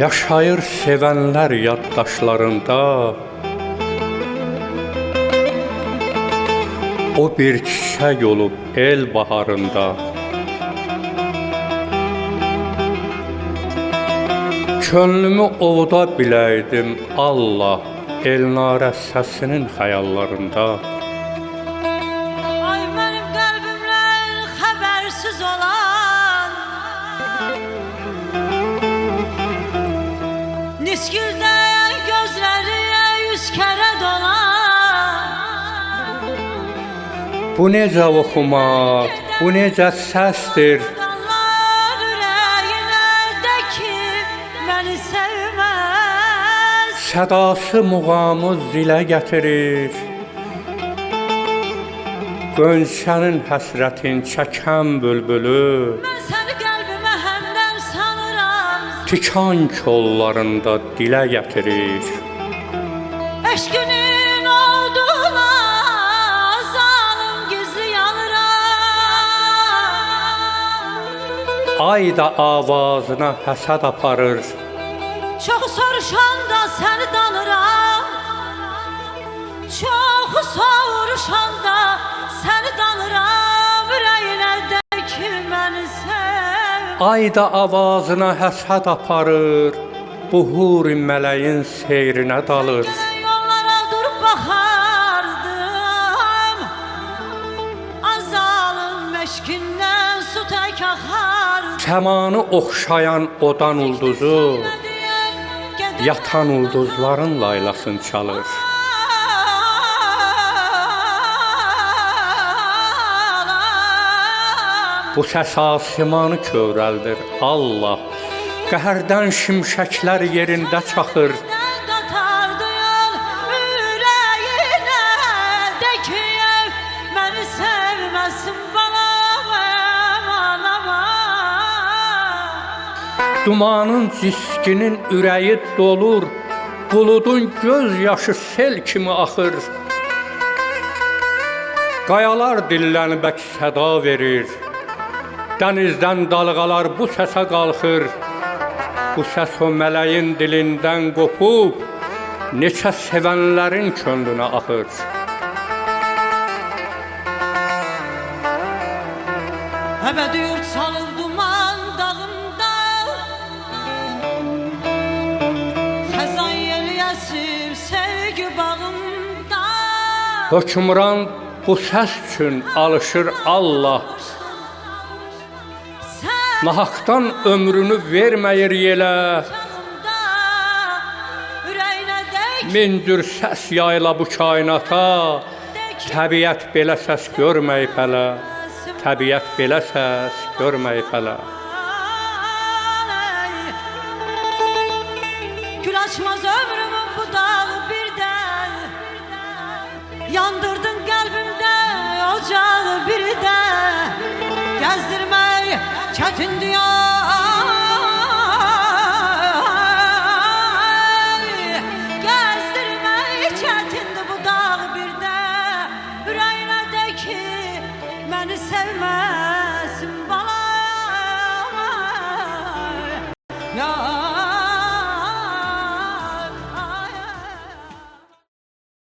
Yaşayır sevənlər yaddaşlarında, o bir çiçək olub el baharında. Könlümü ovuda biləydim Allah, Elnarə səsinin xəyallarında. Ay mənim qəlbimdən xəbərsiz olan, Niskildə gözləri 100 kərə dolan. Bu necə oxumaq, bu necə səsdir, Dallar ürəyinərdəki məni sevməz. sədası muğamı zilə gətirir. Qönçənin həsrətin çəkən bülbülü, Mən səni qəlbimə həmdəm sanıram. tikan kollarında dilə gətirir. Eşqinin olduğuna zalım gizli yanıram. Ay da avazına həsəd aparır. Çox soruşanda səni danıram. Çox soruşanda səni danıram. Ürəyinərdəki məni sev. Ay da avazına həsəd aparır. Bu huri mələyin seyrinə dalır. Gələn yollara durub baxardım. Azalım eşqindən su tək axardı. Səmanı oxşayan odan ulduzu, yatan ulduzların laylasını çalır. Bu səs asimanı kövrəldir Allah. Qəhərdən şimşəklər yerində çaxır. Qatardı yol ürəyinə de ki məni sevməsin balam anama. Dumanın ciskinin ürəyi dolur. Buludun göz yaşı sel kimi axır. Qayalar dillənib əks səda verir. Dənizdən dalğalar bu səsə qalxır. Bu səs o mələyin dilindən qopub, neçə sevənlərin könlünə axır. Əbədi yurt salır duman dağımda. Xəzan yeli əsir sevgi bağımda. Hökmran bu səs üçün alışır Allah. Nahaqdan ömrünü verməyir yelə. Min cür səs yayla bu kainata. Təbiət belə səs görməyib hələ. Təbiət belə səs görməyib hələ. Gül açmaz ömrümün bu dağı birdən. Yandırdın qəlbimdə ocağı birdən. Gəzdirmək çətin dünya